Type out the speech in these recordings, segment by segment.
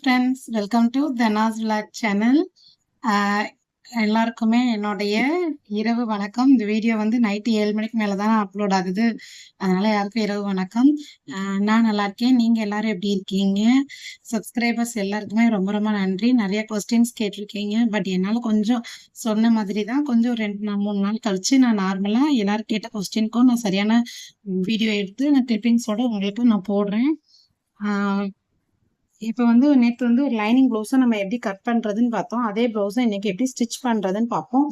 Friends, welcome to தனாஸ் vlog channel. எல்லாருக்குமே என்னுடைய இரவு வணக்கம். இந்த வீடியோ வந்து நைட்டு 7 மணிக்கு மேலே தான் அப்லோட் ஆகுது. அதனால யாருக்கும் இரவு வணக்கம். நான் நல்லா இருக்கேன். நீங்கள் எல்லாரும் எப்படி இருக்கீங்க? சப்ஸ்கிரைபர்ஸ் எல்லாருக்குமே ரொம்ப ரொம்ப நன்றி. நிறைய கொஸ்டின்ஸ் கேட்டிருக்கீங்க. பட் என்னால் கொஞ்சம் சொன்ன மாதிரி தான் கொஞ்சம் 3 நாள் கழிச்சு நான் நார்மலாக எல்லாரும் கேட்ட கொஸ்டினுக்கும் நான் சரியான வீடியோ எடுத்து நான் கிளிப்பிங்ஸோட உங்களுக்கு நான் போடுறேன். இப்போ வந்து நேற்று வந்து ஒரு லைனிங் ப்ளவுஸை நம்ம எப்படி கட் பண்ணுறதுன்னு பார்த்தோம். அதே ப்ளவுஸை இன்னைக்கு எப்படி ஸ்டிச் பண்ணுறதுன்னு பார்ப்போம்.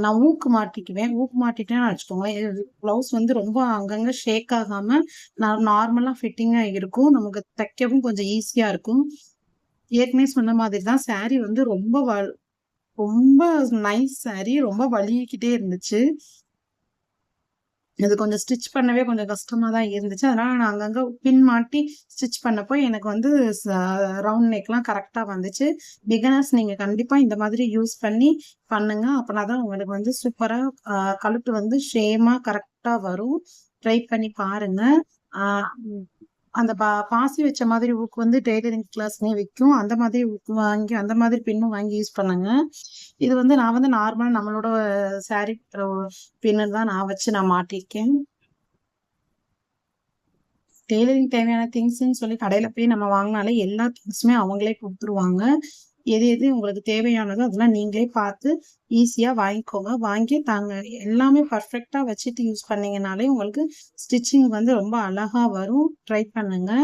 நான் ஊக்கு மாட்டிக்குவேன். ஊக்கு மாட்டிட்டேன்னு வச்சுக்கோங்களேன், ப்ளவுஸ் வந்து ரொம்ப அங்கங்கே ஷேக் ஆகாமல் நான் நார்மலாக ஃபிட்டிங்காக இருக்கும். நமக்கு தைக்கவும் கொஞ்சம் ஈஸியாக இருக்கும். ஏற்கனவே சொன்ன மாதிரி தான் சாரீ வந்து ரொம்ப நைஸ் சாரீ, ரொம்ப வலிக்கிட்டே இருந்துச்சு. இது கொஞ்சம் ஸ்டிச் பண்ணவே கொஞ்சம் கஷ்டமா தான் இருந்துச்சு. அதனால நான் அங்கங்க பின் மாட்டி ஸ்டிச் பண்ணப்போ எனக்கு வந்து ரவுண்ட் நெக்லாம் கரெக்டா வந்துச்சு. பிகினர்ஸ் நீங்க கண்டிப்பா இந்த மாதிரி யூஸ் பண்ணி பண்ணுங்க. அப்பனா தான் உங்களுக்கு வந்து சூப்பரா கழுத்து வந்து ஷேமா கரெக்டா வரும். ட்ரை பண்ணி பாருங்க. அந்த பாசி வச்ச மாதிரி ஊக்கு வந்து டெய்லரிங் கிளாஸ்லயே விற்கும். அந்த மாதிரி ஊக்கு வாங்கி அந்த மாதிரி பின்னும் வாங்கி யூஸ் பண்ணுங்க. இது வந்து நான் வந்து நார்மலா நம்மளோட சாரீ பின்னு தான் நான் வச்சு நான் மாட்டிருக்கேன். டெய்லரிங் தேவையான திங்ஸ்ன்னு சொல்லி கடையில போய் நம்ம வாங்கினாலே எல்லா திங்ஸுமே அவங்களே கொடுத்துருவாங்க. எது எது உங்களுக்கு தேவையானதோ அதெல்லாம் நீங்களே பார்த்து ஈஸியாக வாங்கிக்கோங்க. வாங்கி தாங்க எல்லாமே பர்ஃபெக்டாக வச்சுட்டு யூஸ் பண்ணீங்கனாலே உங்களுக்கு ஸ்டிச்சிங் வந்து ரொம்ப அழகா வரும். ட்ரை பண்ணுங்க.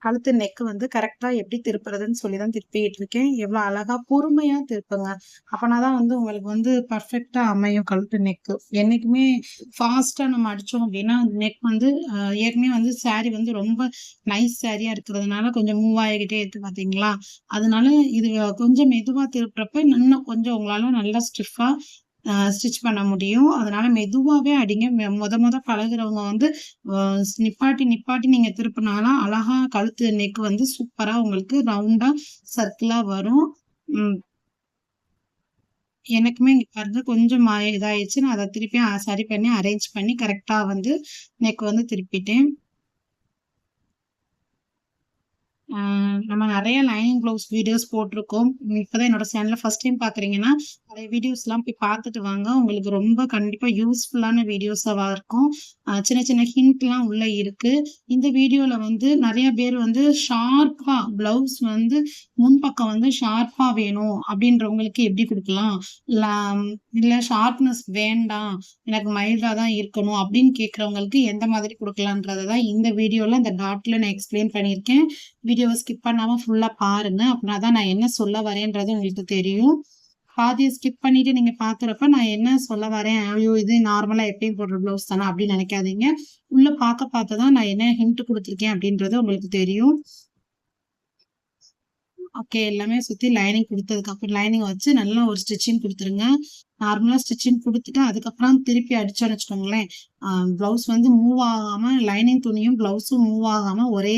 கழுத்து நெக்கு வந்து கரெக்டா எப்படி திருப்புறதுன்னு சொல்லி தான் திருப்பிட்டு இருக்கேன். எவ்வளோ அழகா பொறுமையா திருப்புங்க. அப்பனாதான் வந்து உங்களுக்கு வந்து பர்ஃபெக்டா அமையும் கழுத்து நெக்கு. என்னைக்குமே ஃபாஸ்டா நம்ம அடிச்சோம் அப்படின்னா நெக் வந்து ஏற்கனவே வந்து சாரீ வந்து ரொம்ப நைஸ் சாரியா இருக்கிறதுனால கொஞ்சம் மூவ் ஆகிக்கிட்டே இருக்கு பார்த்தீங்களா? அதனால இது கொஞ்சம் மெதுவா திருப்புறப்ப இன்னும் கொஞ்சம் உங்களால நல்லா ஸ்டிஃபா ஸ்டிச் பண்ண முடியும். அதனால மெதுவாவே அடிங்க. மொத பழகுறவங்க வந்து நிப்பாட்டி நீங்க திருப்பினாலும் அழகா கழுத்து நெக் வந்து சூப்பரா உங்களுக்கு ரவுண்டா சர்க்கிளா வரும். எனக்குமே இங்க பாருங்க கொஞ்சம் இதாயிடுச்சு. நான் அதை திருப்பி சரி பண்ணி அரேஞ்ச் பண்ணி கரெக்டா வந்து நெக் வந்து திருப்பிட்டேன். நம்ம நிறைய லைனிங் ப்ளவுஸ் வீடியோஸ் போட்டிருக்கோம். இப்போதான் என்னோட சேனலை ஃபர்ஸ்ட் டைம் பார்க்குறீங்கன்னா நிறைய வீடியோஸ்லாம் போய் பார்த்துட்டு வாங்க. உங்களுக்கு ரொம்ப கண்டிப்பாக யூஸ்ஃபுல்லான வீடியோஸாக இருக்கும். சின்ன சின்ன ஹிண்ட்லாம் உள்ள இருக்கு. இந்த வீடியோவில் வந்து நிறைய பேர் வந்து ஷார்ப்பாக ப்ளவுஸ் வந்து முன்பக்கம் வந்து ஷார்ப்பாக வேணும் அப்படின்றவங்களுக்கு எப்படி கொடுக்கலாம், இல்லை ஷார்ப்னஸ் வேண்டாம் எனக்கு மைல்டாக தான் இருக்கணும் அப்படின்னு கேட்குறவங்களுக்கு எந்த மாதிரி கொடுக்கலான்றதை தான் இந்த வீடியோவில் இந்த டாட்டில் நான் எக்ஸ்பிளைன் பண்ணியிருக்கேன். வீடியோவை ஸ்கிப் பண்ணாம ஃபுல்லா பாருங்க. அப்படின்னா தான் நான் என்ன சொல்ல வரேன்றது உங்களுக்கு தெரியும். பாதியை ஸ்கிப் பண்ணிட்டு நீங்க பாக்குறப்ப நான் என்ன சொல்ல வரேன், ஐயோ இது நார்மலா எப்பயும் போடுற பிளவுஸ் தானே அப்படின்னு நினைக்காதீங்க. உள்ள பார்த்துதான் நான் என்ன ஹிண்ட் கொடுத்துருக்கேன் அப்படின்றது உங்களுக்கு தெரியும். ஓகே, எல்லாமே சுத்தி லைனிங் கொடுத்ததுக்கு அப்புறம் லைனிங் வச்சு நல்லா ஒரு ஸ்டிச்சிங் கொடுத்துருங்க. நார்மலா ஸ்டிச்சிங் கொடுத்துட்டு அதுக்கப்புறம் திருப்பி அடிச்சோன்னு வச்சுக்கோங்களேன், பிளவுஸ் வந்து மூவ் ஆகாம லைனிங் துணியும் பிளவுஸும் மூவ் ஆகாம ஒரே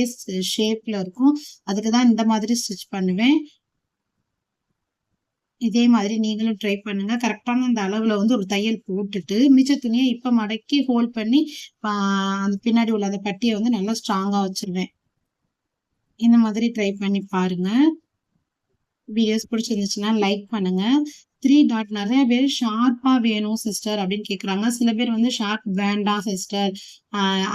ஷேப்ல இருக்கும். அதுக்குதான் இந்த மாதிரி ஸ்டிச் பண்ணுவேன். இதே மாதிரி நீங்களும் ட்ரை பண்ணுங்க. கரெக்டான அந்த அளவுல வந்து ஒரு தையல் போட்டுட்டு மிச்ச துணியை இப்ப மடக்கி ஹோல்ட் பண்ணி அந்த பின்னாடி உள்ள அந்த பட்டியை வந்து நல்லா ஸ்ட்ராங்கா வச்சிருவேன். இந்த மாதிரி ட்ரை பண்ணி பாருங்க. வீடியோஸ் பிடிச்சிருந்துச்சுன்னா லைக் பண்ணுங்க. 3 டாட் நிறைய பேர் ஷார்ப்பா வேணும் சிஸ்டர் அப்படின்னு கேக்குறாங்க. சில பேர் வந்து ஷார்ப் வேண்டாம் சிஸ்டர்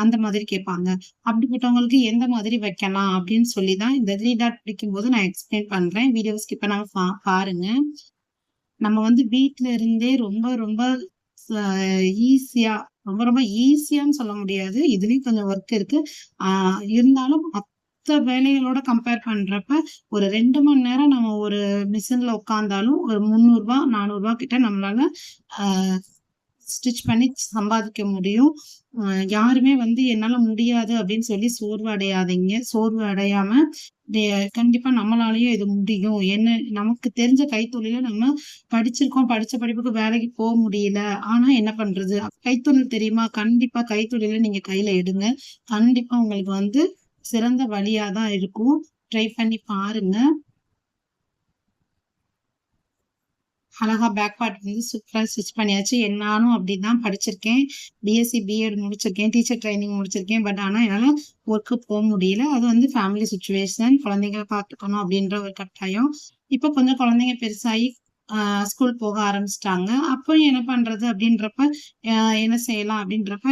அந்த மாதிரி கேட்பாங்க. அப்படிப்பட்டவங்களுக்கு எந்த மாதிரி வைக்கலாம் அப்படின்னு சொல்லி தான் இந்த 3 டாட் பிடிக்கும் போது நான் எக்ஸ்பிளைன் பண்றேன். வீடியோ ஸ்கிப் பண்ணாம பாருங்க. நம்ம வந்து வீட்டுல இருந்தே ரொம்ப ரொம்ப ஈஸியா ரொம்ப ஈஸியான்னு சொல்ல முடியாது. இதுலயும் கொஞ்சம் ஒர்க் இருக்கு. இருந்தாலும் வேலைகளோட கம்பேர் பண்றப்ப ஒரு 2 மணி நேரம் நம்ம ஒரு மிஷின்ல உட்கார்ந்தாலும் ஒரு 300 400 கிட்ட நம்மளால ஸ்டிச் பண்ணி சம்பாதிக்க முடியும். யாருமே வந்து என்னால முடியாது அப்படின்னு சொல்லி சோர்வு அடையாதீங்க. சோர்வு அடையாம கண்டிப்பா நம்மளாலயும் இது முடியும். என்ன நமக்கு தெரிஞ்ச கைத்தொழில நம்ம படிச்சிருக்கோம், படிச்ச படிப்புக்கு வேலைக்கு போக முடியல. ஆனா என்ன பண்றது, கைத்தொழில் தெரியுமா, கண்டிப்பா கைத்தொழில நீங்க கையில எடுங்க. கண்டிப்பா உங்களுக்கு வந்து சிறந்த வழியா தான் இருக்கும். ட்ரை பண்ணி பாருங்க. அழகா பேக் பார்ட் வந்து சூப்பரா ஸ்டிச் பண்ணியாச்சு. நானும் அப்படிதான் படிச்சிருக்கேன். பிஎஸ்சி, பிஎட் முடிச்சிருக்கேன். டீச்சர் ட்ரைனிங் முடிச்சிருக்கேன். பட் ஆனா என்னால ஒர்க்கு முடியல. அது வந்து ஃபேமிலி சிச்சுவேஷன். குழந்தைங்கள பார்த்துக்கணும் அப்படின்ற ஒரு கட்டாயம். இப்ப கொஞ்சம் குழந்தைங்க பெருசாகி ஸ்கூல் போக ஆரம்பிச்சுட்டாங்க. அப்போ என்ன பண்றது அப்படின்றப்ப, அ என்ன செய்யலாம் அப்படின்றப்ப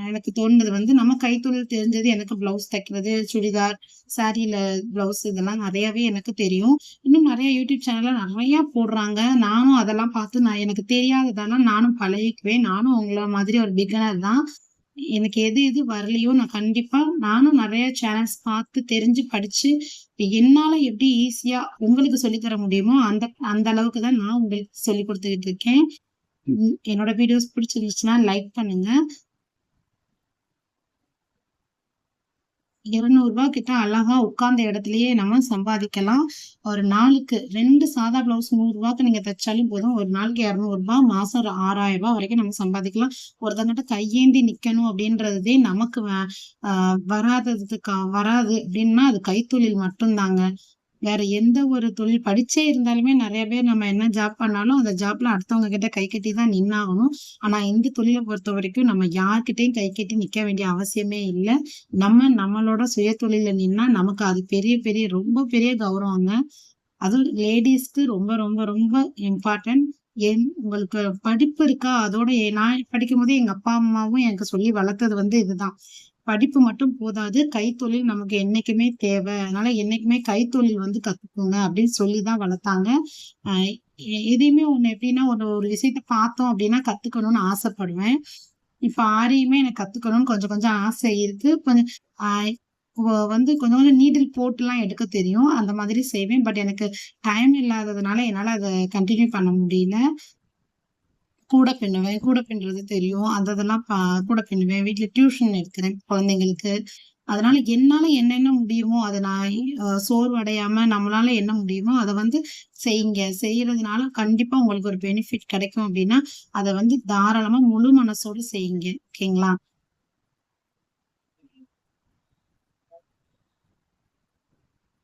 எனக்கு தோணுனது வந்து நம்ம கைத்தொழில் தெரிஞ்சது எனக்கு பிளவுஸ் தைக்கிறது, சுடிதார், சாரீல பிளவுஸ் இதெல்லாம் நெறையாவே எனக்கு தெரியும். இன்னும் நெறைய யூடியூப் சேனல்ல நெறையா போடுறாங்க. நானும் அதெல்லாம் பார்த்து எனக்கு தெரியாததெல்லாம் நானும் பழகிக்குவேன். நானும் உங்கள மாதிரி ஒரு பிகினர் தான். எனக்கு எது எது வரலையோ நான் கண்டிப்பா நானும் நெறைய சேனல்ஸ் பார்த்து தெரிஞ்சு படிச்சு, என்னால எப்படி ஈஸியா உங்களுக்கு சொல்லி தர முடியுமோ, அந்த அந்த அளவுக்கு தான் நான் உங்களுக்கு சொல்லிக் குடுத்துக்கிட்டு இருக்கேன். என்னோட வீடியோஸ் பிடிச்சிருந்துச்சுன்னா லைக் பண்ணுங்க. ரூ. 200 கிட்ட அழகா உட்கார்ந்த இடத்திலேயே நம்ம சம்பாதிக்கலாம். ஒரு நாளுக்கு 2 சாதா ப்ளவுஸ் ரூ. 100க்கு நீங்க தச்சாலும் போதும். ஒரு நாளைக்கு ரூ. 200 மாசம் ஒரு ரூ. 6,000 வரைக்கும் நம்ம சம்பாதிக்கலாம். ஒருத்தவங்கட்ட கையேந்தி நிக்கணும் அப்படின்றதே நமக்கு வராது அப்படின்னா அது கைத்தொழில் மட்டும் தாங்க. வேற எந்த ஒரு தொழில் படிச்சே இருந்தாலுமே நெறைய பேர் நம்ம என்ன ஜாப் பண்ணாலும், அந்த ஜாப்ல அடுத்தவங்க கிட்ட கை கட்டி தான் நின்னாகணும். ஆனா இந்த தொழில பொறுத்தவரைக்கும் நம்ம யார்கிட்டயும் கை கட்டி நிக்க வேண்டிய அவசியமே இல்ல. நம்ம நம்மளோட சுயதொழில்ல நின்னா நமக்கு அது பெரிய பெரிய ரொம்ப பெரிய கௌரவங்க. அதுவும் லேடீஸ்க்கு ரொம்ப ரொம்ப ரொம்ப இம்பார்ட்டன்ட். உங்களுக்கு படிப்பு இருக்கா? அதோட நான் படிக்கும்போதே எங்க அப்பா, அம்மாவும் எனக்கு சொல்லி வளர்த்தது வந்து இதுதான். படிப்பு மட்டும் போதாது. கைத்தொழில் நமக்கு என்னைக்குமே தேவை. அதனால என்னைக்குமே கைத்தொழில் வந்து கத்துக்கோங்க அப்படின்னு சொல்லி தான் வளர்த்தாங்க. அ எதையுமே ஒண்ணு எப்படின்னா, ஒரு ஒரு விஷயத்த பார்த்தோம் அப்படின்னா கத்துக்கணும்னு ஆசைப்படுவேன். இப்ப ஆரியுமே எனக்கு கத்துக்கணும்னு கொஞ்சம் கொஞ்சம் ஆசை இருக்கு. கொஞ்சம் ஆ வந்து கொஞ்சம் கொஞ்சம் நீடில் போட்டுலாம் எடுக்க தெரியும். அந்த மாதிரி செய்வேன். பட் எனக்கு டைம் இல்லாததுனால என்னால அத கன்டின்யூ பண்ண முடியல. கூட பின்னுவேன். கூட பின்றது தெரியும். அந்த இதெல்லாம் கூட பின்னுவேன். வீட்ல டியூஷன் எடுக்கிறேன் குழந்தைங்களுக்கு. அதனால என்னால என்னென்ன முடியுமோ, அத நான் சோர்வடையாம நம்மளால என்ன முடியுமோ, அத வந்து செய்யுங்க. செய்யறதுனால கண்டிப்பா உங்களுக்கு ஒரு பெனிஃபிட் கிடைக்கும் அப்டின்னா, அத வந்து தாராளமா முழு மனசோட செய்யுங்க. ஓகேங்களா?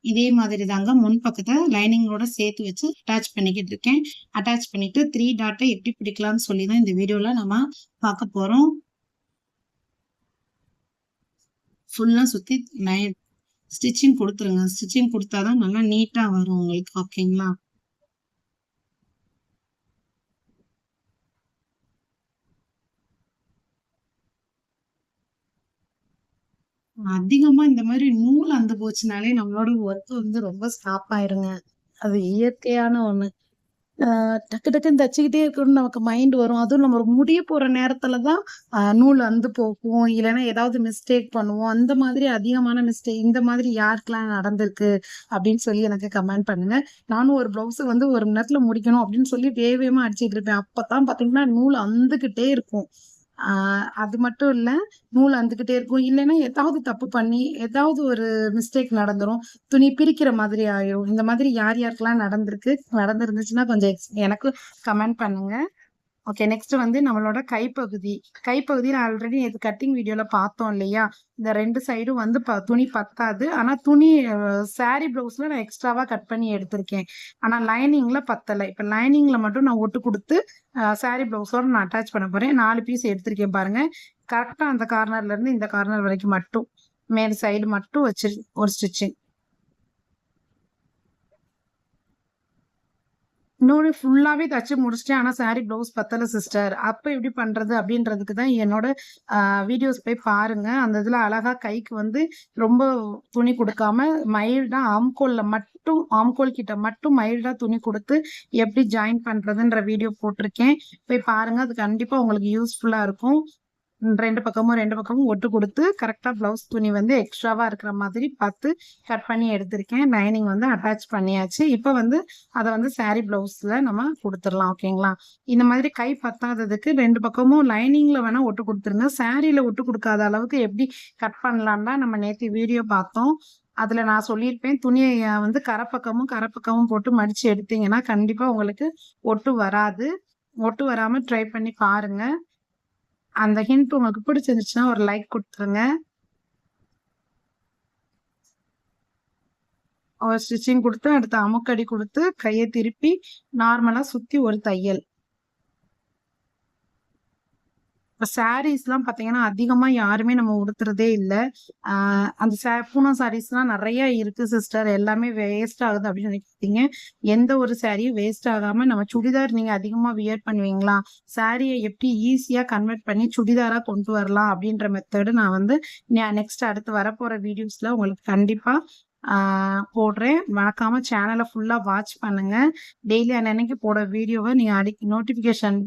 இதே மாதிரி தாங்க முன் பக்கத்த லைனிங்கோட சேர்த்து வச்சு அட்டாச் பண்ணிக்கிட்டு இருக்கேன். அட்டாச் பண்ணிட்டு 3 டாட்ட எப்படி பிடிக்கலாம்னு சொல்லி தான் இந்த வீடியோல நம்ம பார்க்க போறோம். ஃபுல்லா சுத்தி ஸ்டிச்சிங் குடுத்துருங்க. ஸ்டிச்சிங் குடுத்தா தான் நல்லா நீட்டா வரும் உங்களுக்கு. ஓகேங்களா? அதிகமா இந்த மாரி நூல் அந்து போச்சுனாலே நம்மளோட ஒர்க் வந்து ரொம்ப ஸ்டாப் ஆயிருங்க. அது இயற்கையான ஒண்ணு. டக்கு டக்குன்னு தச்சுக்கிட்டே இருக்கணும்னு நமக்கு மைண்ட் வரும். அதுவும் நம்ம முடிய போற நேரத்துல தான் நூல் அந்து போகும். இல்லன்னா ஏதாவது மிஸ்டேக் பண்ணுவோம். அந்த மாதிரி அதிகமான மிஸ்டேக் இந்த மாதிரி யாருக்கெல்லாம் நடந்திருக்கு அப்படின்னு சொல்லி எனக்கு கமெண்ட் பண்ணுங்க. நானும் ஒரு ப்ளவுஸ வந்து 1 மணி நேரத்துல முடிக்கணும் அப்படின்னு சொல்லி வேக வேகமா அடிச்சுட்டு இருப்பேன். அப்பதான் பாத்தீங்கன்னா நூல் அந்துகிட்டே இருக்கும். ஆ அது மட்டும் இல்ல, நூல் அந்துகிட்டே இருக்கும். இல்லன்னா ஏதாவது தப்பு பண்ணி, ஏதாவது ஒரு மிஸ்டேக் நடந்துரும். துணி பிரிக்கிற மாதிரி ஆயிரும். இந்த மாதிரி யார் யாருக்கெல்லாம் நடந்திருக்கு? நடந்திருந்துச்சுன்னா கொஞ்சம் எனக்கு கமெண்ட் பண்ணுங்க. ஓகே. நெக்ஸ்ட் வந்து நம்மளோட கைப்பகுதி. கைப்பகுதியில ஆல்ரெடி நேத்து கட்டிங் வீடியோல பார்த்தோம் இல்லையா? இந்த 2 சைடும் வந்து துணி பத்தாது. ஆனா துணி சாரி ப்ளவுஸ்ல நான் எக்ஸ்ட்ராவா கட் பண்ணி எடுத்திருக்கேன். ஆனா லைனிங்ல பத்தல. இப்ப லைனிங்ல மட்டும் நான் ஒட்டு குடுத்து சாரி ப்ளவுஸோட நான் அட்டாச் பண்ண போறேன். 4 பீஸ் எடுத்திருக்கேன் பாருங்க. கரெக்ட்டா அந்த கார்னர்ல இருந்து இந்த கார்னர் வரைக்கும் மட்டும். மேல் சைடு மட்டும் வச்சு ஒரு ஸ்டிச்சிங். இன்னொன்னு ஃபுல்லாவே தச்சு முடிச்சுட்டேன். ஆனா சாரி ப்ளவுஸ் பத்தல சிஸ்டர். அப்ப எப்படி பண்றது? அப்படின்றதுக்கு தான் என்னோட அ வீடியோஸ் போய் பாருங்க. அந்த இதுல அழகா கைக்கு வந்து ரொம்ப துணி குடுக்காம மைல்டா ஆம்கோல் கிட்ட மட்டும் மைல்டா துணி குடுத்து எப்படி ஜாயின் பண்றதுன்ற வீடியோ போட்டிருக்கேன். போய் பாருங்க. அது கண்டிப்பா உங்களுக்கு யூஸ்ஃபுல்லா இருக்கும். 2 பக்கமும் ஒட்டு குடுத்து கரெக்ட்டா ப்ளவுஸ் துணி வந்து எக்ஸ்ட்ராவா இருக்கிற மாதிரி பார்த்து கட் பண்ணி எடுத்திருக்கேன். லைனிங் வந்து அட்டாச் பண்ணியாச்சு. இப்ப வந்து அத வந்து சாரி ப்ளவுஸ்ல நம்ம குடுத்துறலாம். ஓகேங்களா? இந்த மாதிரி கை பத்தாததுக்கு 2 பக்கமும் லைனிங்ல வேணா ஒட்டு குடுத்துருங்க. சாரில ஒட்டு குடுக்காத அளவுக்கு எப்படி கட் பண்ணலான்னு தான் நம்ம நேத்து வீடியோ பார்த்தோம். அதுல நான் சொல்லியிருப்பேன். துணிய வந்து கரப்பக்கமும் போட்டு மடிச்சு எடுத்தீங்கன்னா, கண்டிப்பா உங்களுக்கு ஒட்டு வராது. ஒட்டு வராம ட்ரை பண்ணி பாருங்க. அந்த ஹிண்ட் உங்களுக்கு பிடிச்சிருந்துச்சுன்னா ஒரு லைக் குடுத்துருங்க. ஒரு ஸ்டிச்சிங் கொடுத்து அடுத்து அமுக்கடி கொடுத்து கையை திருப்பி நார்மலா சுத்தி ஒரு தையல். இப்ப சாரீஸ்லாம் பாத்தீங்கன்னா அதிகமா யாருமே நம்ம உடுத்துறதே இல்ல. அந்த பூனா சாரீஸ்லாம் நிறைய இருக்கு சிஸ்டர். எல்லாமே வேஸ்ட் ஆகுது அப்படின்னு நினைக்கிறீங்க. எந்த ஒரு சாரியும் வேஸ்ட் ஆகாம நம்ம சுடிதார் நீங்க அதிகமா வியர் பண்ணுவீங்களா? சாரியை எப்படி ஈஸியா கன்வெர்ட் பண்ணி சுடிதாரா கொண்டு வரலாம் அப்படின்ற மெத்தடு நான் வந்து நெக்ஸ்ட் அடுத்து வரப்போற வீடியோஸ்ல உங்களுக்கு கண்டிப்பா போடுறேன். மறக்காம சேனலை ஃபுல்லா வாட்ச் பண்ணுங்க. டெய்லி அன்னைக்கு போட வீடியோவை நீங்க நோட்டிபிகேஷன்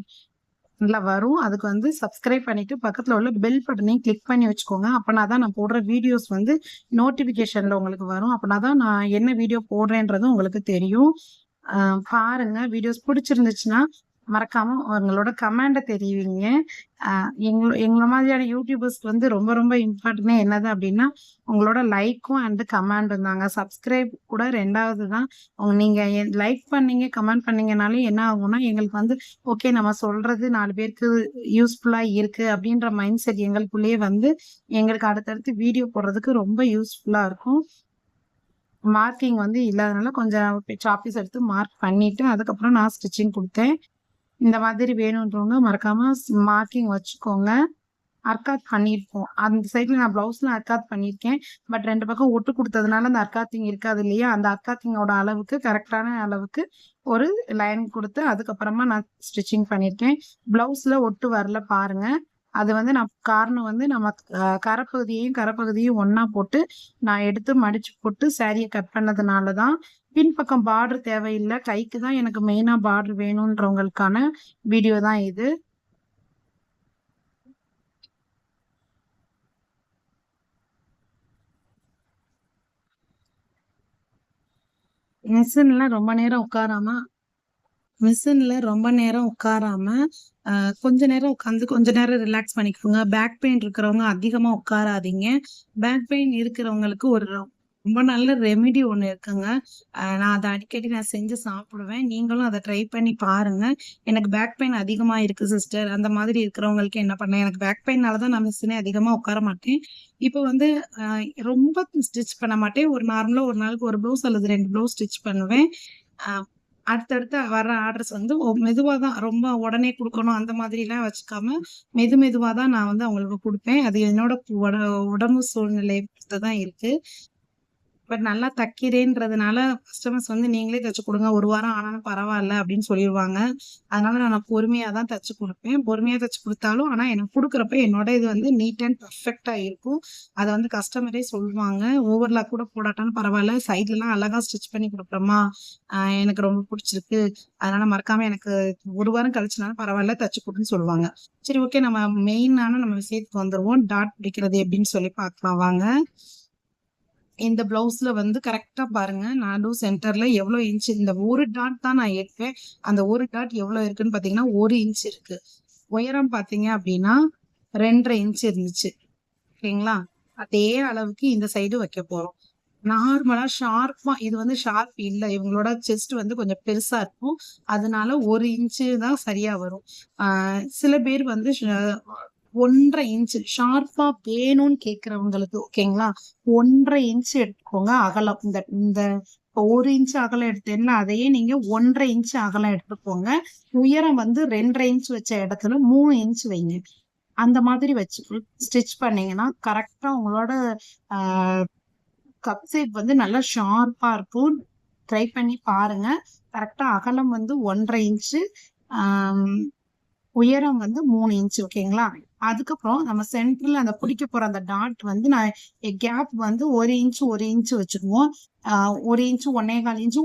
வரும். அதுக்கு வந்து சப்ஸ்கிரைப் பண்ணிட்டு பக்கத்துல உள்ள பெல் பட்டனையும் கிளிக் பண்ணி வச்சுக்கோங்க. அப்பனா தான் நான் போடுற வீடியோஸ் வந்து நோட்டிபிகேஷன்ல உங்களுக்கு வரும். அப்பனா தான் நான் என்ன வீடியோ போடுறேன்றது உங்களுக்கு தெரியும். பாருங்க. வீடியோஸ் பிடிச்சிருந்துச்சுன்னா மறக்காம உங்களோட கமெண்ட தெரிவிங்க. எங்கள மாதிரியான யூடியூபர்ஸ்க்கு வந்து ரொம்ப ரொம்ப இம்பார்ட்டன்ட் என்னது அப்படின்னா உங்களோட லைக்கும் அண்ட் கமெண்டும் தாங்க. சப்ஸ்கிரைப் கூட 2வது தான். நீங்க லைக் பண்ணீங்க கமெண்ட் பண்ணீங்கனாலே என்ன ஆகும்னா எங்களுக்கு வந்து ஓகே நம்ம சொல்றது 4 பேருக்கு யூஸ்ஃபுல்லா இருக்கு அப்படின்ற மைண்ட் செட் எங்களுக்குள்ளேயே வந்து எங்களுக்கு அடுத்தடுத்து வீடியோ போடுறதுக்கு ரொம்ப யூஸ்ஃபுல்லா இருக்கும். மார்க்கிங் வந்து இல்லாதனால கொஞ்சம் சாப்பீஸ் எடுத்து மார்க் பண்ணிட்டு அதுக்கப்புறம் நான் ஸ்டிச்சிங் கொடுத்தேன். இந்த மாதிரி வேணுன்றவங்க மறக்காம மார்க்கிங் வச்சுக்கோங்க. அர்க்காத் பண்ணியிருப்போம். அந்த சைட்ல நான் பிளவுஸ்ல அர்க்காத் பண்ணியிருக்கேன். பட் 2 பக்கம் ஒட்டு கொடுத்ததுனால அந்த அர்க்காத்திங் இருக்காது இல்லையா? அந்த அர்க்காத்திங்கோட அளவுக்கு கரெக்டான அளவுக்கு ஒரு லைன் கொடுத்து அதுக்கப்புறமா நான் ஸ்டிச்சிங் பண்ணியிருக்கேன். பிளவுஸ்ல ஒட்டு வரல பாருங்க. அது வந்து நான் காரணம் வந்து நம்ம கரைப்பகுதியையும் ஒன்னா போட்டு நான் எடுத்து மடிச்சு போட்டு சாரியை கட் பண்ணதுனால தான். பின்பக்கம் பார்டர் தேவையில்லை. கைக்கு தான் எனக்கு மெயினா பார்டர் வேணும்ன்றவங்களுக்கான வீடியோ தான் இது. மிஷின்ல ரொம்ப நேரம் உட்காராம கொஞ்ச நேரம் உட்காந்து கொஞ்ச நேரம் ரிலாக்ஸ் பண்ணிக்கோங்க. பேக் பெயின் இருக்கிறவங்க அதிகமா உட்காராதீங்க. பேக் பெயின் இருக்கிறவங்களுக்கு ஒரு ரொம்ப நல்ல ரெமிடி ஒண்ணு இருக்குங்க. நான் அதை அடிக்கடி செஞ்சு சாப்பிடுவேன். நீங்களும் அதை ட்ரை பண்ணி பாருங்க. எனக்கு பேக் பெயின் அதிகமா இருக்கு சிஸ்டர். அந்த மாதிரி இருக்கிறவங்களுக்கு என்ன பண்ணேன், எனக்கு பேக் பெயின்னால தான் நான் மிஷினே அதிகமா உட்கார மாட்டேன். இப்போ வந்து ரொம்ப ஸ்டிச் பண்ண மாட்டேன். ஒரு நார்மலா ஒரு நாளுக்கு ஒரு ப்ளவுஸ் அல்லது 2 ப்ளவுஸ் ஸ்டிச் பண்ணுவேன். அடுத்தடுத்து வர்ற ஆர்டர்ஸ் வந்து மெதுவா தான், ரொம்ப உடனே கொடுக்கணும் அந்த மாதிரிலாம் வச்சுக்காம மெதுவா தான் நான் வந்து அவங்களுக்கு கொடுப்பேன். அது என்னோட உடம்பு சூழ்நிலையை பொறுத்து தான் இருக்கு. பட் நல்லா தைக்கிறேன்றதுனால கஸ்டமர்ஸ் வந்து நீங்களே தச்சு கொடுங்க, 1 வாரம் ஆனாலும் பரவாயில்ல அப்படின்னு சொல்லிடுவாங்க. அதனால நான் பொறுமையா தான் தச்சு கொடுப்பேன். பொறுமையா தச்சு கொடுத்தாலும் ஆனா எனக்கு கொடுக்குறப்ப என்னோட இது வந்து நீட் அண்ட் பர்ஃபெக்டா இருக்கும். அதை வந்து கஸ்டமரே சொல்லுவாங்க. ஓவர்லாக் கூட போடாட்டாலும் பரவாயில்ல, சைட்லலாம் அழகா ஸ்டிச் பண்ணி கொடுக்குறோமா, எனக்கு ரொம்ப பிடிச்சிருக்கு, அதனால மறக்காம எனக்கு 1 வாரம் கழிச்சுனாலும் பரவாயில்ல தச்சு கொடுன்னு சொல்லுவாங்க. சரி ஓகே, நம்ம மெயினான நம்ம விஷயத்துக்கு வந்துருவோம். டாட் பிடிக்கிறது எப்படின்னு சொல்லி பார்க்கலாம் வாங்க. இந்த பிளவுஸ்ல வந்து கரெக்டா பாருங்க, நடு சென்டர்ல எவ்வளவு இன்ச், இந்த ஒரு டாட் தான் நான் எடுப்பேன். அந்த ஒரு டாட் எவ்வளவு இருக்குன்னு பாத்தீங்கன்னா 1 இன்ச் இருக்கு. உயரம் பாத்தீங்க அப்படின்னா 2.5 இன்ச் இருந்துச்சு. ஓகேங்களா? அதே அளவுக்கு இந்த சைடு வைக்க போறோம். நார்மலா ஷார்ப்பா, இது வந்து ஷார்ப் இல்ல, இவங்களோட செஸ்ட் வந்து கொஞ்சம் பெருசா இருக்கும். அதனால 1 இன்ச்சு தான் சரியா வரும். சில பேர் வந்து 1.5 இன்ச் ஷார்ப்பா வேணும்னு கேக்குறவங்களுக்கு ஓகேங்களா, 1.5 இன்ச் எடுத்துக்கோங்க அகலம். இந்த 1 இன்ச் அகலம் எடுத்தேன்னா அதையே நீங்க 1.5 இன்ச் அகலம் எடுத்துக்கோங்க. உயரம் வந்து 2.5 இன்ச் வச்ச இடத்துல 3 இன்ச் வைங்க. அந்த மாதிரி வச்சு ஸ்டிச் பண்ணீங்கன்னா கரெக்டா உங்களோட கப் ஷேப் வந்து நல்லா ஷார்ப்பா இருக்கும். ட்ரை பண்ணி பாருங்க. கரெக்டா அகலம் வந்து 1.5 இன்ச்சு, உயரம் வந்து 3 இன்ச். ஓகேங்களா? அதுக்கப்புறம் நம்ம சென்டர்ல அந்த பிடிக்க போற அந்த டாட் வந்து நான் கேப் வந்து 1 இன்ச் வச்சுக்குவோம். 1 இன்ச் 1.25 இன்ச்சு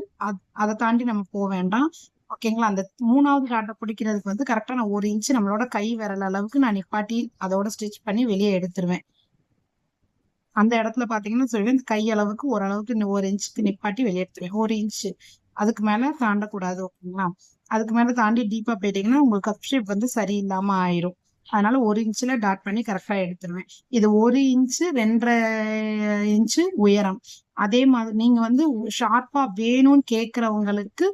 அதை தாண்டி நம்ம போக வேண்டாம். ஓகேங்களா? அந்த 3வது டாட்டை பிடிக்கிறதுக்கு வந்து கரெக்டா நான் 1 இன்ச் நம்மளோட கை விரல் அளவுக்கு நான் நிப்பாட்டி அதோட ஸ்டிச் பண்ணி வெளியே எடுத்துருவேன். அந்த இடத்துல பாத்தீங்கன்னா சொல்லுவேன், கை அளவுக்கு ஓரளவுக்கு 1 இன்ச்சுக்கு நிப்பாட்டி வெளியே எடுத்துருவேன். 1 இன்ச் அதுக்கு மேல தாண்டக்கூடாது. ஓகேங்களா? அதுக்கு மேல தாண்டி டீப்பா போயிட்டீங்கன்னா உங்களுக்கு கப் ஷேப் வந்து சரியில்லாம ஆயிரும். அதனால 1 இன்ச்ல டாட் பண்ணி கரெக்டா எடுத்துருவேன். இது 1 இன்ச் 2.5 இன்ச் உயரம். அதே மாதிரி நீங்க வந்து ஷார்ப்பா வேணும்னு கேக்குறவங்களுக்கு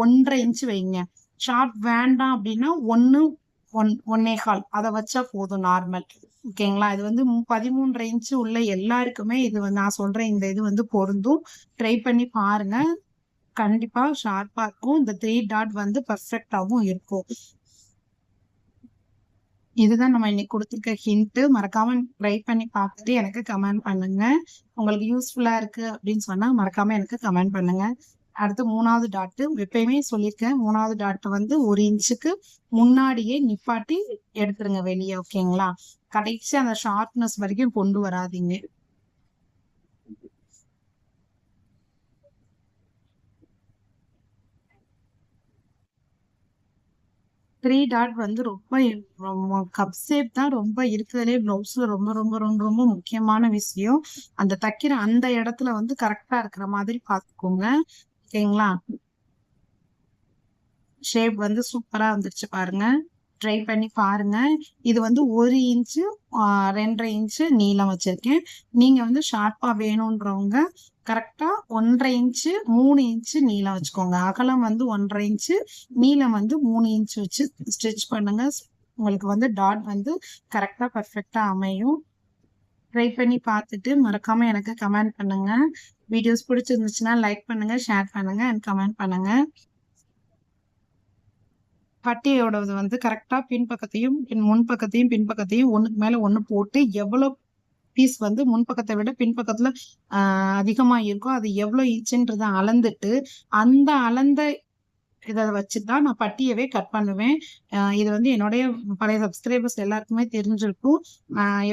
1.5 இன்ச் வைங்க. ஷார்ப் வேண்டாம் அப்படின்னா 1 1.25 அதை வச்சா போதும் நார்மல். ஓகேங்களா? இது வந்து 13.5 இன்ச்சு உள்ள எல்லாருக்குமே இது வந்து நான் சொல்றேன் இந்த இது வந்து பொருந்தும். ட்ரை பண்ணி பாருங்க. கண்டிப்பா ஷார்ப்பா இருக்கும். இந்த 3 டாட் வந்து பெர்ஃபெக்ட்டாவும் இருக்கும். இதுதான் நம்ம இன்னைக்கு கொடுத்துருக்க ஹிண்ட். மறக்காம ட்ரை பண்ணி பார்த்துட்டு எனக்கு கமெண்ட் பண்ணுங்க. உங்களுக்கு யூஸ்ஃபுல்லா இருக்கு அப்படின்னு சொன்னா மறக்காம எனக்கு கமெண்ட் பண்ணுங்க. அடுத்து 3வது டாட் எப்பயுமே சொல்லியிருக்கேன். 3வது டாட் வந்து 1 இன்ச்சுக்கு முன்னாடியே நிப்பாட்டி எடுத்துருங்க வெளியே. ஓகேங்களா? கடைசி அந்த ஷார்ப்னஸ் வரைக்கும் கொண்டு வராதீங்க. த்ரீ டாட் வந்து ரொம்ப கப் ஷேப் தான் ரொம்ப இருக்கிறதுலே பிளவுஸ்ல ரொம்ப ரொம்ப ரொம்ப ரொம்ப முக்கியமான விஷயம். அந்த தைக்கிற அந்த இடத்துல வந்து கரெக்டா இருக்கிற மாதிரி பார்த்துக்கோங்க. ஓகேங்களா? ஷேப் வந்து சூப்பரா வந்துருச்சு பாருங்க. ட்ரை பண்ணி பாருங்க. இது வந்து 1 இன்ச்சு 2.5 இன்ச்சு நீளம் வச்சிருக்கேன். நீங்க வந்து ஷார்ப்பா வேணும்ன்றவங்க கரெக்டா 1.5 இன்ச்சு 3 இன்ச்சு நீளம் வச்சுக்கோங்க. அகலம் வந்து 1.5 இன்ச்சு, நீளம் வந்து 3 இன்ச்சு வச்சு ஸ்டிச் பண்ணுங்க. உங்களுக்கு வந்து டாட் வந்து கரெக்டா பெர்ஃபெக்டா அமையும். ட்ரை பண்ணி பார்த்துட்டு மறக்காம எனக்கு கமெண்ட் பண்ணுங்க. வீடியோஸ் பிடிச்சிருந்துச்சுன்னா லைக் பண்ணுங்க, ஷேர் பண்ணுங்க அண்ட் கமெண்ட் பண்ணுங்க. பட்டியோடது வந்து கரெக்டா பின்பக்கத்தையும் முன்பக்கத்தையும் பின்பக்கத்தையும் ஒண்ணுக்கு மேல ஒண்ணு போட்டு எவ்வளவு பீஸ் வந்து முன்பக்கத்தை விட பின்பக்கத்துல அதிகமா இருக்கோ அது எவ்வளவு இன்ச்சுன்றத அளந்துட்டு அந்த அளந்த இதை வச்சுதான் நான் பட்டியவே கட் பண்ணுவேன். இது வந்து என்னுடைய பழைய சப்ஸ்கிரைபர்ஸ் எல்லாருக்குமே தெரிஞ்சிருக்கும்.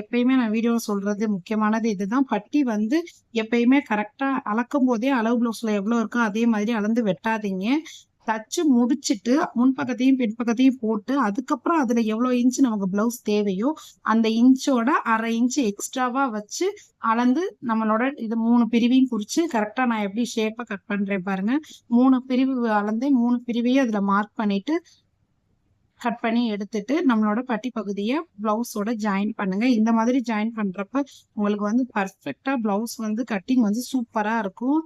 எப்பயுமே நான் வீடியோ சொல்றது முக்கியமானது இதுதான். பட்டி வந்து எப்பயுமே கரெக்டா அளக்கும் போதே அளவு பிளவுஸ்ல எவ்வளவு இருக்கோ அதே மாதிரி அளந்து வெட்டாதீங்க. தச்சு முடிச்சிட்டு முன்பக்கத்தையும் பின்பக்கத்தையும் போட்டு அதுக்கப்புறம் அதுல எவ்வளவு இன்ச்சு நமக்கு பிளவுஸ் தேவையோ அந்த இன்ச்சோட 1/2 இன்ச்சு எக்ஸ்ட்ராவா வச்சு அளந்து நம்மளோட இது 3 பிரிவையும் குறிச்சு கரெக்டா நான் எப்படி ஷேப்பா கட் பண்றேன் பாருங்க. 3 பிரிவு அளந்து 3 பிரிவையும் அதுல மார்க் பண்ணிட்டு கட் பண்ணி எடுத்துட்டு நம்மளோட பட்டி பகுதியை பிளவுஸோட ஜாயின் பண்ணுங்க. இந்த மாதிரி ஜாயின் பண்றப்ப உங்களுக்கு வந்து பர்ஃபெக்டா பிளவுஸ் வந்து கட்டிங் வந்து சூப்பரா இருக்கும்.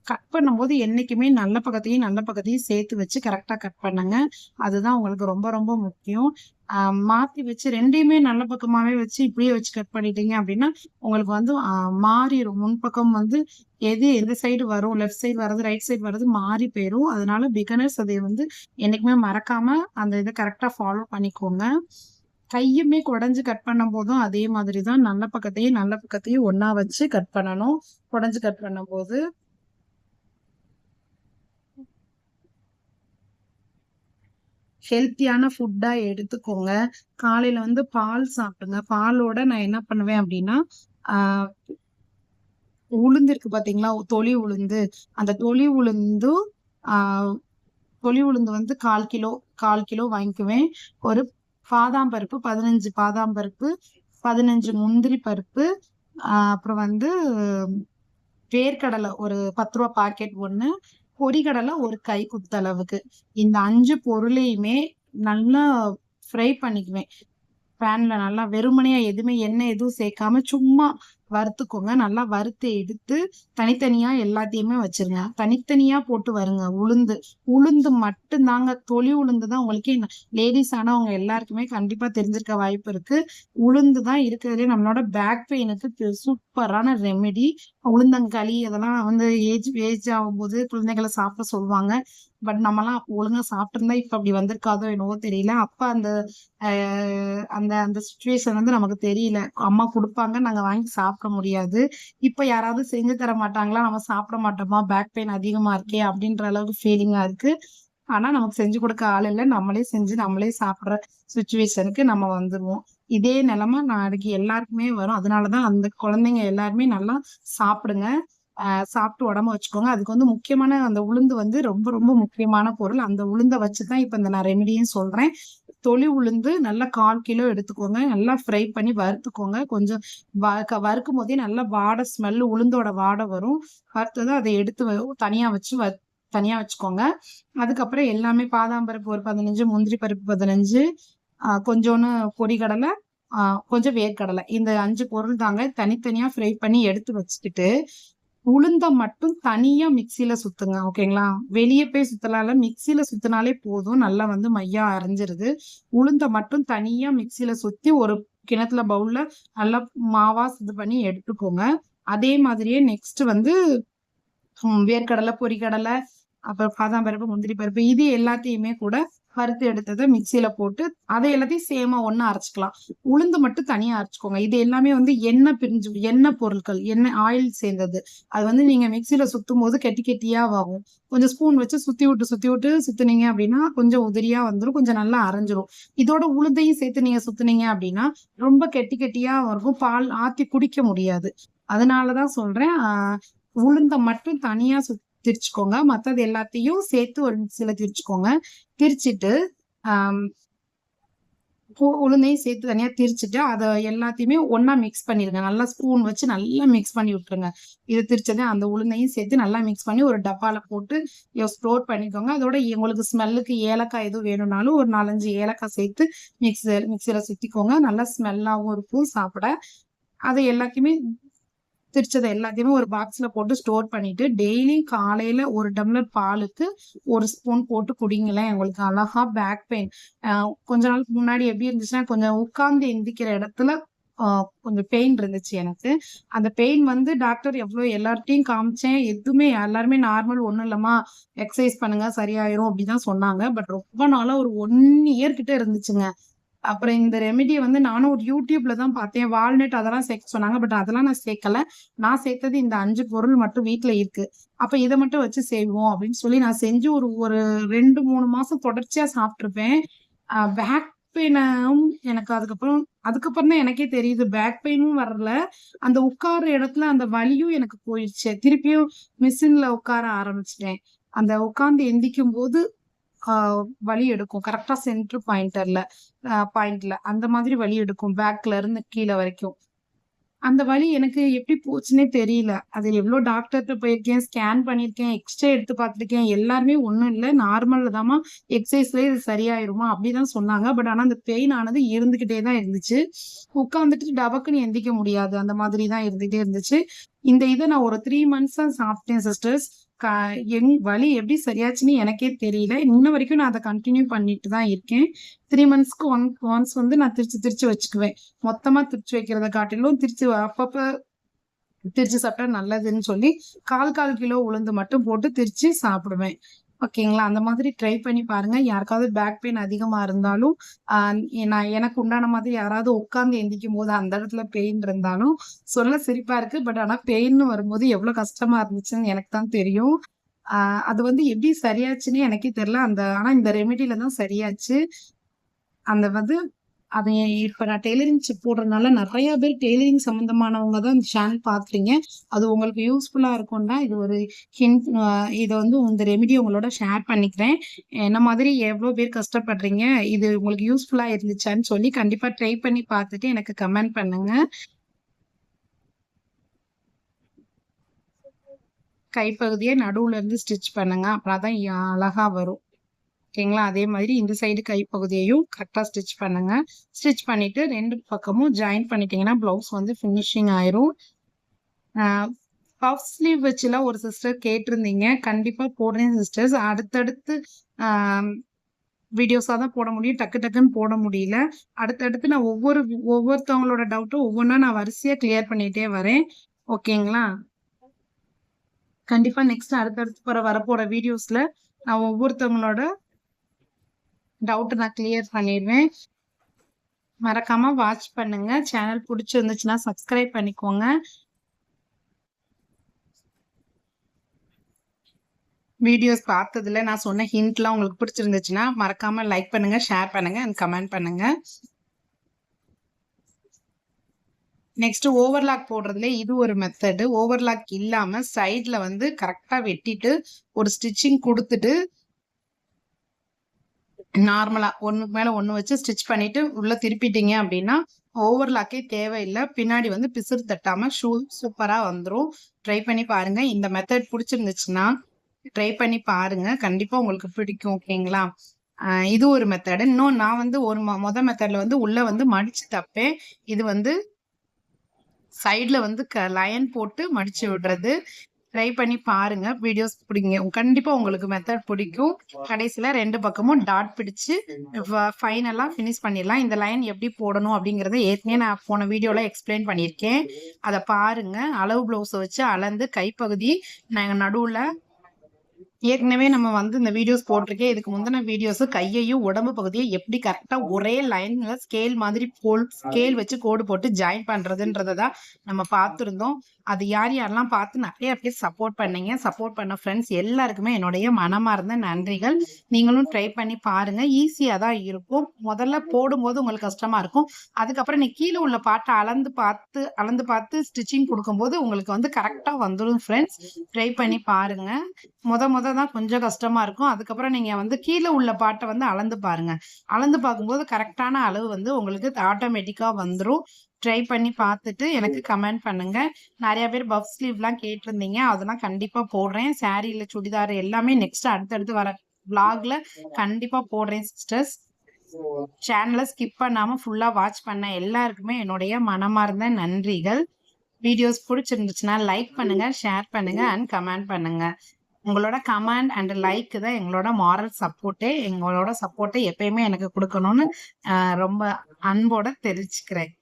கட் பண்ணும்போது என்னைக்குமே நல்ல பக்கத்தையும் சேர்த்து வச்சு கரெக்டா கட் பண்ணுங்க. அதுதான் உங்களுக்கு ரொம்ப ரொம்ப முக்கியம். மாத்தி வச்சு 2யுமே நல்ல பக்கமாவே வச்சு இப்படியே வச்சு கட் பண்ணிட்டீங்க அப்படின்னா உங்களுக்கு வந்து மாறிடும். முன்பக்கம் வந்து எந்த சைடு வரும், லெஃப்ட் சைடு வர்றது ரைட் சைடு வர்றது மாறி போயிடும். அதனால பிகினர்ஸ் அதை வந்து என்னைக்குமே மறக்காம அந்த இதை கரெக்டா ஃபாலோ பண்ணிக்கோங்க. கையுமே குடஞ்சு கட் பண்ணும் போதும் அதே மாதிரிதான் நல்ல பக்கத்தையும் ஒன்னா வச்சு கட் பண்ணணும். குடஞ்சு கட் பண்ணும் போது ஹெல்த்தியான ஃபுட்டா எடுத்துக்கோங்க. காலையில வந்து பால் சாப்பிடுங்க. பாலோட நான் என்ன பண்ணுவேன் அப்படின்னா உளுந்து இருக்கு பாத்தீங்களா, தொளி உளுந்து. அந்த தொளி உளுந்து வந்து 1/4 கிலோ வாங்கிக்குவேன். ஒரு பாதாம் பருப்பு 15 பாதாம் பருப்பு, 15 முந்திரி பருப்பு, அப்புறம் வந்து வேர்க்கடலை ஒரு 10 ரூபா பாக்கெட் 1, பொரிகடலை ஒரு கை குத்தளவுக்கு. இந்த 5 பொருளையுமே நல்லா ஃப்ரை பண்ணிக்குவேன். பேன்ல நல்லா வெறுமனையா எதுவுமே எண்ணெய் எதுவும் சேர்க்காம சும்மா வறுத்துக்கோங்க. நல்லா வறுத்து எடுத்து தனித்தனியா எல்லாத்தையுமே வச்சிருங்க. தனித்தனியா போட்டு வருங்க. உளுந்து மட்டும்தாங்க. தொளி உளுந்து தான் உங்களுக்கு லேடிஸ் ஆனவங்க எல்லாருக்குமே கண்டிப்பா தெரிஞ்சிருக்க வாய்ப்பு இருக்கு. உளுந்து தான் இருக்கிறதுலே நம்மளோட பேக் பெயினுக்கு சூப்பரான ரெமெடி. உளுந்தங்களி அதெல்லாம் வந்து ஏஜ் ஆகும்போது குழந்தைகளை சாப்பிட சொல்லுவாங்க. பட் நம்மலாம் ஒழுங்கா சாப்பிட்டிருந்தா இப்ப அப்படி வந்திருக்காதோ என்னவோ தெரியல. அப்ப அந்த அந்த அந்த சுச்சுவேஷன் வந்து நமக்கு தெரியல. அம்மா குடுப்பாங்க, நாங்க வாங்கி சாப்பிட முடியாது. இப்ப யாராவது செஞ்சு தர மாட்டாங்களா, நம்ம சாப்பிட மாட்டோமா, பேக் பெயின் அதிகமா இருக்கே அப்படின்ற அளவுக்கு ஃபீலிங்கா இருக்கு. ஆனா நமக்கு செஞ்சு கொடுக்க ஆள் இல்ல. நம்மளே செஞ்சு நம்மளே சாப்பிடுற சுச்சுவேஷனுக்கு நம்ம வந்துருவோம். இதே நிலைமை நாளைக்கு எல்லாருக்குமே வரும். அதனாலதான் அந்த குழந்தைங்க எல்லாருமே நல்லா சாப்பிடுங்க. சாப்பிட்டு உடம்ப வச்சுக்கோங்க. அதுக்கு வந்து முக்கியமான அந்த உளுந்து வந்து ரொம்ப ரொம்ப முக்கியமான பொருள். அந்த உளுந்த வச்சுதான் இப்ப இந்த நான் ரெமிடியும் சொல்றேன். தொளி உளுந்து நல்லா 1/4 கிலோ எடுத்துக்கோங்க. நல்லா ஃப்ரை பண்ணி வறுத்துக்கோங்க. கொஞ்சம் வறுக்கும் போதே நல்லா வாடை ஸ்மெல் உளுந்தோட வாடை வரும். வறுத்ததை அதை எடுத்து தனியா வச்சுக்கோங்க. அதுக்கப்புறம் எல்லாமே பாதாம் பருப்பு ஒரு 15, முந்திரி பருப்பு 15, கொஞ்சோன்னு பொரிகடலை, கொஞ்சம் வேர்க்கடலை. இந்த 5 பொருள் தாங்க. தனித்தனியா ஃப்ரை பண்ணி எடுத்து வச்சுக்கிட்டு உளுந்த மட்டும் தனியா மிக்சியில சுத்துங்க. ஓகேங்களா? வெளிய போய் சுத்தலாம்ல. மிக்சியில சுத்துனாலே போதும். நல்லா வந்து மையா அரைஞ்சிருது. உளுந்த மட்டும் தனியா மிக்சியில சுத்தி ஒரு கிணத்துல பவுல்ல நல்லா மாவா இது பண்ணி எடுத்துக்கோங்க. அதே மாதிரியே நெக்ஸ்ட் வந்து வேர்க்கடலை, பொரிக்கடலை, அப்புறம் பாதாம் பருப்பு, முந்திரி பருப்பு இது எல்லாத்தையுமே கூட வறுத்து எடுத்தத மிக்சியில போட்டு அதை எல்லாத்தையும் சேமா ஒண்ணா அரைச்சுக்கலாம். உளுந்து மட்டும் தனியா அரைச்சுக்கோங்க. இது எல்லாமே வந்து எண்ணெய் பொருட்கள், எண்ணெய் ஆயில் சேர்ந்தது. அது வந்து நீங்க மிக்சியில சுத்தும்போது கெட்டி கெட்டியா ஆகும். கொஞ்சம் ஸ்பூன் வச்சு சுத்தி விட்டு சுத்துனீங்க அப்படின்னா கொஞ்சம் உதிரியா வந்துரும். கொஞ்சம் நல்லா அரைஞ்சிரும். இதோட உளுந்தையும் சேர்த்து நீங்க சுத்துனீங்க அப்படின்னா ரொம்ப கெட்டி கெட்டியா இருக்கும். பால் ஆத்தி குடிக்க முடியாது. அதனாலதான் சொல்றேன். உளுந்த மட்டும் தனியா திரிச்சுக்கோங்க. மத்தது எல்லாத்தையும் சேர்த்து ஒரு மிக்சியில திரிச்சுக்கோங்க. திரிச்சுட்டு உளுந்தையும் சேர்த்து தனியா திரிச்சுட்டு அதை எல்லாத்தையுமே ஒண்ணா மிக்ஸ் பண்ணிருங்க. நல்லா ஸ்பூன் வச்சு நல்லா மிக்ஸ் பண்ணி விட்டுருங்க. இது திரிச்சதை அந்த உளுந்தையும் சேர்த்து நல்லா மிக்ஸ் பண்ணி ஒரு டப்பால போட்டு ஸ்டோர் பண்ணிக்கோங்க. அதோட உங்களுக்கு ஸ்மெல்லுக்கு ஏலக்காய் எதுவும் வேணும்னாலும் ஒரு 4, 5 ஏலக்காய் சேர்த்து மிக்சியில சுத்திக்கோங்க. நல்லா ஸ்மெல்லாவும் இருக்கும் சாப்பிட. அதை எல்லாத்தையுமே திரிச்சதை எல்லாத்தையுமே ஒரு பாக்ஸ்ல போட்டு ஸ்டோர் பண்ணிட்டு டெய்லி காலையில 1 டம்ளர் பாலுக்கு 1 ஸ்பூன் போட்டு குடிங்களேன். உங்களுக்கு அழகா பேக் பெயின் கொஞ்ச நாளுக்கு முன்னாடி எப்படி இருந்துச்சுன்னா கொஞ்சம் உட்கார்ந்து எந்திக்கிற இடத்துல கொஞ்சம் பெயின் இருந்துச்சு எனக்கு. அந்த பெயின் வந்து டாக்டர் எல்லார்ட்டையும் காமிச்சேன். எதுவுமே எல்லாருமே நார்மல் ஒண்ணும் இல்லம்மா எக்ஸசைஸ் பண்ணுங்க சரியாயிரும் அப்படிதான் சொன்னாங்க. பட் ரொம்ப நாளா ஒரு 1 இயர் கிட்ட இருந்துச்சுங்க. அப்புறம் இந்த ரெமிடிய வந்து நானும் ஒரு யூடியூப்ல தான் பார்த்தேன். வால்நட் அதெல்லாம் சேர்க்க சொன்னாங்க. பட் அதெல்லாம் நான் சேர்க்கல. நான் சேர்த்தது இந்த 5 பொருள் மட்டும் வீட்ல இருக்கு. அப்ப இத மட்டும் வச்சு செய்வோம் அப்படின்னு சொல்லி நான் செஞ்சு ஒரு ஒரு 2, 3 மாசம் தொடர்ச்சியா சாப்பிட்டுருப்பேன். பேக் பெயினும் எனக்கு அதுக்கப்புறம் தான் எனக்கே தெரியுது. பேக் பெயினும் வரல. அந்த உட்கார்ற இடத்துல அந்த வலியும் எனக்கு போயிடுச்சு. திருப்பியும் மிஷின்ல உட்கார ஆரம்பிச்சுட்டேன். அந்த உட்கார்ந்து எந்திக்கும்போது வலி எடுக்கும். கரெக்ட்டா சென்டர் பாயிண்ட்ல அந்த மாதிரி வலி எடுக்கும். பேக்ல இருந்து கீழ வரைக்கும். அந்த வலி எனக்கு எப்படி போச்சுன்னே தெரியல. அது எவ்ளோ டாக்டர்ட்ட போயிருக்கேன், ஸ்கேன் பண்ணியிருக்கேன், எக்ஸ்ரே எடுத்து பார்த்துருக்கேன். எல்லாருமே ஒண்ணும் இல்ல. நார்மல் தாம்மா. எக்ஸர்சைஸ்லயே இது சரியாயிருமா அப்படிதான் சொன்னாங்க. பட் ஆனா அந்த பெயின் ஆனது இருந்துகிட்டே தான் இருந்துச்சு. உட்கார்ந்துட்டு டபக்குன்னு எந்திக்க முடியாது. அந்த மாதிரி தான் இருந்துட்டே இருந்துச்சு. இந்த இத நான் ஒரு 3 மந்த்ஸா சாப்பிட்டேன் சிஸ்டர்ஸ். வலி எப்படி சரியாச்சுன்னு எனக்கே தெரியல. இன்ன வரைக்கும் நான் அத கன்டின்யூ பண்ணிட்டு தான் இருக்கேன். 3 மந்த்ஸ்க்கு ஒன்ஸ் வந்து நான் திரிச்சு வச்சுக்குவேன். மொத்தமா திரிச்சு வைக்கிறத காட்டிலும் அப்பப்ப திரிச்சு சாப்பிட்டா நல்லதுன்னு சொல்லி 1/4 கிலோ உளுந்து மட்டும் போட்டு திரிச்சு சாப்பிடுவேன். ஓகேங்களா? அந்த மாதிரி ட்ரை பண்ணி பாருங்க. யாருக்காவது பேக் பெயின் அதிகமா இருந்தாலும், எனக்கு உண்டான மாதிரி யாராவது உட்கார்ந்து எந்திக்கும்போது அந்த இடத்துல பெயின் இருந்தாலும் சொல்ல சிரிப்பா இருக்கு. பட் ஆனா பெயின்னு வரும்போது எவ்வளவு கஷ்டமா இருந்துச்சுன்னு எனக்கு தான் தெரியும். அது வந்து எப்படி சரியாச்சுன்னு எனக்கே தெரியல. ஆனா இந்த ரெமெடில தான் சரியாச்சு. அந்த வந்து அது இப்ப நான் டெய்லரிங் போடுறதுனால நெறைய பேர் டெய்லரிங் சம்மந்தமானவங்க தான் இந்த சேனல் பார்க்குறீங்க. அது உங்களுக்கு யூஸ்ஃபுல்லா இருக்கும் தான் இது ஒரு ஹிண்ட். இத வந்து இந்த ரெமெடி உங்களோட ஷேர் பண்ணிக்கிறேன். என்ன மாதிரி எவ்ளோ பேர் கஷ்டப்படுறீங்க, இது உங்களுக்கு யூஸ்ஃபுல்லா இருந்துச்சான்னு சொல்லி கண்டிப்பா ட்ரை பண்ணி பார்த்துட்டு எனக்கு கமெண்ட் பண்ணுங்க. கைப்பகுதிய நடுவுல இருந்து ஸ்டிச் பண்ணுங்க. அப்பதான் அழகா வரும். ஓகேங்களா? அதே மாதிரி இந்த சைடு கைப்பகுதியையும் கரெக்டா ஸ்டிச் பண்ணுங்க. ஸ்டிச் பண்ணிட்டு 2 பக்கமும் ஜாயின் பண்ணிட்டீங்கன்னா பிளவுஸ் வந்து ஃபினிஷிங் ஆயிரும். பஃப் ஸ்லீவ் வச்சுலாம் ஒரு சிஸ்டர் கேட்டிருந்தீங்க. கண்டிப்பா போடுறேன் சிஸ்டர்ஸ். அடுத்தடுத்து வீடியோஸா தான் போட முடியும். டக்கு டக்குன்னு போட முடியல. அடுத்தடுத்து நான் ஒவ்வொருத்தவங்களோட டவுட்டும் ஒவ்வொன்னா நான் வரிசையா கிளியர் பண்ணிட்டே வரேன். ஓகேங்களா? கண்டிப்பா நெக்ஸ்ட் அடுத்தடுத்து வரப்போற வீடியோஸ்ல நான் ஒவ்வொருத்தவங்களோட டவுட் நான் கிளியர் பண்ணிடுவேன். மறக்காம வாட்ச் பண்ணுங்க. சேனல் பிடிச்சிருந்துச்சுன்னா சப்ஸ்கிரைப் பண்ணிக்கோங்க. வீடியோஸ் பார்த்ததுல நான் சொன்ன ஹிண்ட்லாம் உங்களுக்கு பிடிச்சிருந்துச்சுன்னா மறக்காம லைக் பண்ணுங்க, ஷேர் பண்ணுங்க அண்ட் கமெண்ட் பண்ணுங்க. நெக்ஸ்ட் ஓவர்லாக் போடுறதுல இது ஒரு மெத்தட். ஓவர்லாக் இல்லாம சைட்ல வந்து கரெக்டா வெட்டிட்டு ஒரு ஸ்டிச்சிங் கொடுத்துட்டு நார்மலா ஒண்ணுக்கு மேல ஒண்ணு வச்சு ஸ்டிச் பண்ணிட்டு உள்ள திருப்பிட்டீங்க அப்படின்னா ஓவர்லாக்கே தேவையில்லை. பின்னாடி வந்து பிசுறு தட்டாம சூப்பரா வந்துடும். ட்ரை பண்ணி பாருங்க. இந்த மெத்தட் பிடிச்சிருந்துச்சுன்னா ட்ரை பண்ணி பாருங்க. கண்டிப்பா உங்களுக்கு பிடிக்கும். ஓகேங்களா? இது ஒரு மெத்தடு. இன்னும் நான் வந்து ஒரு மெத்தட்ல வந்து உள்ள வந்து மடிச்சு தப்பேன். இது வந்து சைட்ல வந்து லயன் போட்டு மடிச்சு விடுறது. ட்ரை பண்ணி பாருங்க. வீடியோஸ் பிடிங்க. கண்டிப்பா உங்களுக்கு மெத்தட் பிடிக்கும். கடைசியில 2 பக்கமும் டாட் பிடிச்சு ஃபைனலா ஃபினிஷ் பண்ணிடலாம். இந்த லைன் எப்படி போடணும் அப்படிங்கிறத ஏற்கனவே நான் போன வீடியோல எக்ஸ்பிளைன் பண்ணியிருக்கேன். அத பாருங்க. அளவு ப்ளவுஸ வச்சு அளந்து கைப்பகுதி நாங்க நடுவுல ஏற்கனவே நம்ம வந்து இந்த வீடியோஸ் போட்டிருக்கேன். இதுக்கு முந்தின வீடியோஸ் கையையும் உடம்பு பகுதியை எப்படி கரெக்டா ஒரே லைன்ல ஸ்கேல் மாதிரி ஸ்கேல் வச்சு கோடு போட்டு ஜாயின் பண்றதுன்றத தான் நம்ம பார்த்துருந்தோம். அது யாரெல்லாம் பார்த்து நிறைய பேர் சப்போர்ட் பண்ணீங்க. சப்போர்ட் பண்ண ஃப்ரெண்ட்ஸ் எல்லாருக்குமே என்னுடைய மனமார்ந்த நன்றிகள். நீங்களும் ட்ரை பண்ணி பாருங்க. ஈஸியா தான் இருக்கும். முதல்ல போடும்போது உங்களுக்கு கஷ்டமா இருக்கும். அதுக்கப்புறம் நீ கீழே உள்ள பாட்டை அளந்து பார்த்து ஸ்டிச்சிங் கொடுக்கும்போது உங்களுக்கு வந்து கரெக்டா வந்துடும் ஃப்ரெண்ட்ஸ். ட்ரை பண்ணி பாருங்க. முத தான் கொஞ்சம் கஷ்டமா இருக்கும். அதுக்கப்புறம் நீங்க வந்து கீழே உள்ள பாட்டை வந்து அளந்து பாருங்க. அளந்து பார்க்கும்போது கரெக்டான அளவு வந்து உங்களுக்கு ஆட்டோமேட்டிக்கா வந்துரும். ட்ரை பண்ணி பார்த்துட்டு எனக்கு கமெண்ட் பண்ணுங்க. நிறைய பேர் பஃப் ஸ்லீவ்லாம் கேட்டிருந்தீங்க. அதெல்லாம் கண்டிப்பா போடுறேன். சாரீல சுடிதார் எல்லாமே நெக்ஸ்ட் அடுத்தடுத்து வர விளாக்ல கண்டிப்பா போடுறேன் சிஸ்டர்ஸ். சேனலை ஸ்கிப் பண்ணாம ஃபுல்லா வாட்ச் பண்ண எல்லாருக்குமே என்னுடைய மனமார்ந்த நன்றிகள். வீடியோஸ் பிடிச்சிருந்துச்சுன்னா லைக் பண்ணுங்க, ஷேர் பண்ணுங்க அண்ட் கமெண்ட் பண்ணுங்க. உங்களோட கமெண்ட் அண்ட் லைக் தான் எங்களோட மாரல் சப்போர்ட்டே. எங்களோட சப்போர்ட்டை எப்பயுமே எனக்கு கொடுக்கணும்னு ரொம்ப அன்போட தெரிவிச்சுக்கிறேன்.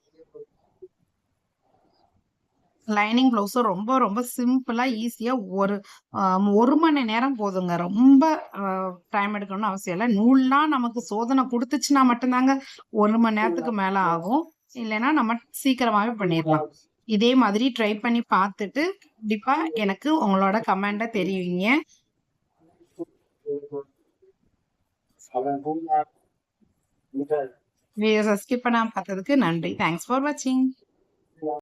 லைனிங் ப்ளவுஸும் ரொம்ப ரொம்ப சிம்பிளா ஈஸியா ஒரு மணி நேரம் போதுங்க. ரொம்ப டைம் எடுக்கணும்னு அவசியம் இல்லை. நூல்லாம் நமக்கு சோதனை கொடுத்துச்சுன்னா மட்டும்தாங்க 1 மணி நேரத்துக்கு மேல ஆகும். இல்லைன்னா நம்ம சீக்கிரமாவே பண்ணிடலாம். இதே மாதிரி ட்ரை பண்ணி பார்த்துட்டு கண்டிப்பா எனக்கு உங்களோட கமெண்ட தெரிவிங்க. வீடியோஸை ஸ்கிப் பண்ணாம பார்த்ததுக்கு நன்றி. தேங்க்ஸ் ஃபார் வாட்சிங்.